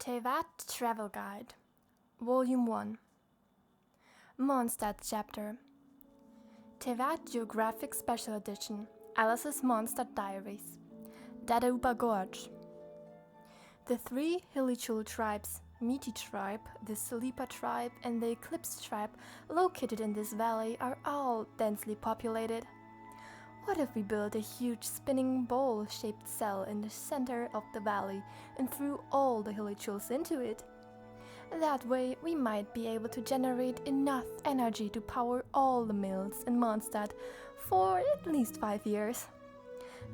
Teyvat Travel Guide Volume 1 Mondstadt Chapter Teyvat Geographic Special Edition Alice's Mondstadt Diaries Dadaupa Gorge. The three Hilichul tribes, Meaty Tribe, the Sleeper Tribe, and the Eclipse Tribe, located in this valley, are all densely populated. What if we built a huge spinning bowl-shaped cell in the center of the valley and threw all the Hilichuls into it? That way, we might be able to generate enough energy to power all the mills in Mondstadt for at least 5 years.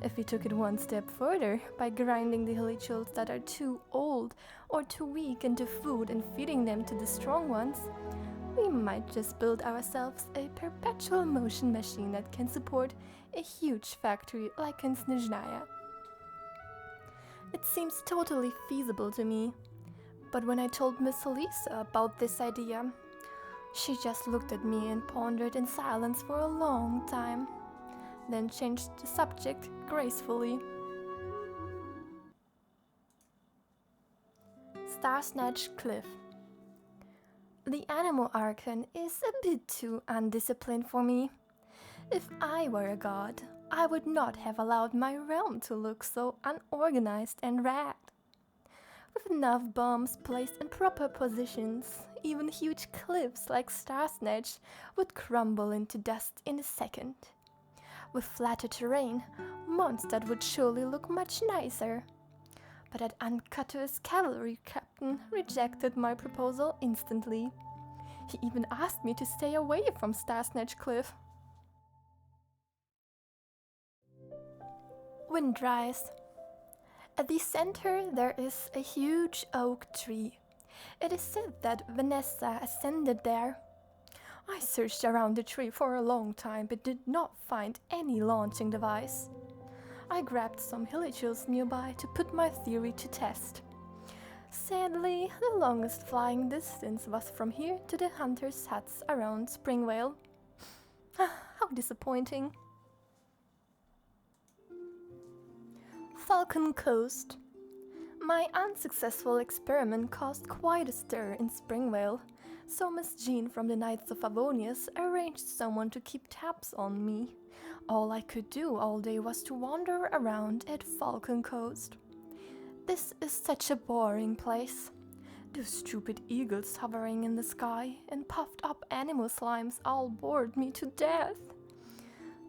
If we took it one step further by grinding the Hilichuls that are too old or too weak into food and feeding them to the strong ones, we might just build ourselves a perpetual motion machine that can support a huge factory like in Snezhnaya. It seems totally feasible to me, but when I told Miss Lisa about this idea, she just looked at me and pondered in silence for a long time, then changed the subject gracefully. Starsnatch Cliff. The animal archon is a bit too undisciplined for me. If I were a god, I would not have allowed my realm to look so unorganized and ragged. With enough bombs placed in proper positions, even huge cliffs like Starsnatch would crumble into dust in a second. With flatter terrain, Mondstadt would surely look much nicer. But that uncourteous cavalry captain rejected my proposal instantly. He even asked me to stay away from Starsnatch Cliff. Windrise. At the center there is a huge oak tree. It is said that Vanessa ascended there. I searched around the tree for a long time but did not find any launching device. I grabbed some Hilichuls nearby to put my theory to test. Sadly, the longest flying distance was from here to the hunters' huts around Springvale. How disappointing. Falcon Coast. My unsuccessful experiment caused quite a stir in Springvale, so Miss Jean from the Knights of Favonius arranged someone to keep tabs on me. All I could do all day was to wander around at Falcon Coast. This is such a boring place. Those stupid eagles hovering in the sky and puffed up animal slimes all bored me to death.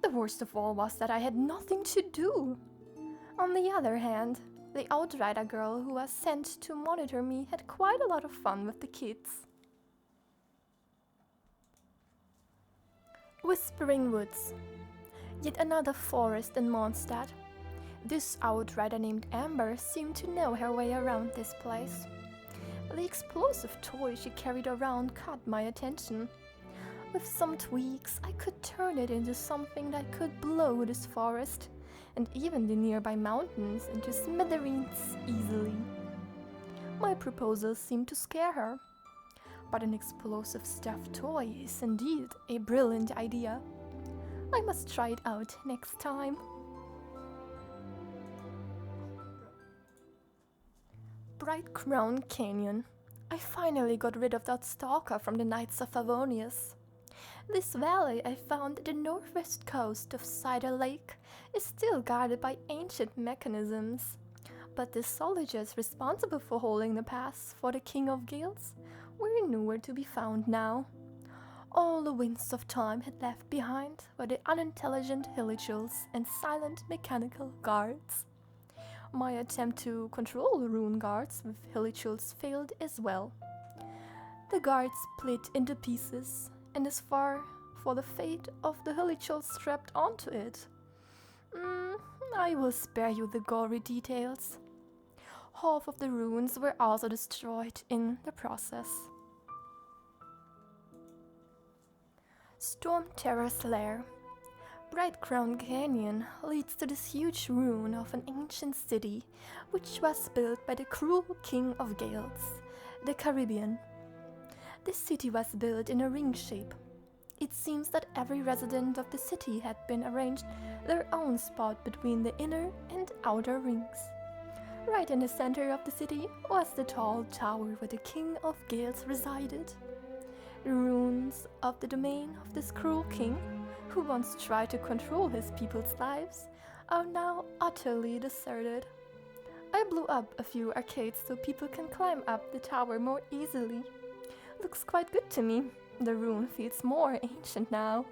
The worst of all was that I had nothing to do. On the other hand, the outrider girl who was sent to monitor me had quite a lot of fun with the kids. Whispering Woods. Yet another forest in Mondstadt. This outrider named Amber seemed to know her way around this place. The explosive toy she carried around caught my attention. With some tweaks, I could turn it into something that could blow this forest, and even the nearby mountains, into smithereens easily. My proposal seemed to scare her, but an explosive stuffed toy is indeed a brilliant idea. I must try it out next time. Brightcrown Canyon. I finally got rid of that stalker from the Knights of Favonius. This valley I found at the northwest coast of Cider Lake is still guarded by ancient mechanisms, but the soldiers responsible for holding the pass for the King of Gales were nowhere to be found now. All the winds of time had left behind were the unintelligent Hilichuls and silent mechanical guards. My attempt to control the rune guards with Hilichuls failed as well. The guards split into pieces, and as far for the fate of the Hilichuls strapped onto it, I will spare you the gory details. Half of the runes were also destroyed in the process. Stormterror's Lair. Brightcrown Canyon leads to this huge ruin of an ancient city, which was built by the cruel King of Gales, the Caribbean. This city was built in a ring shape. It seems that every resident of the city had been arranged their own spot between the inner and outer rings. Right in the center of the city was the tall tower where the king of Gales resided. The ruins of the domain of this cruel king, who once tried to control his people's lives, are now utterly deserted. I blew up a few arcades so people can climb up the tower more easily. Looks quite good to me. The ruin feels more ancient now.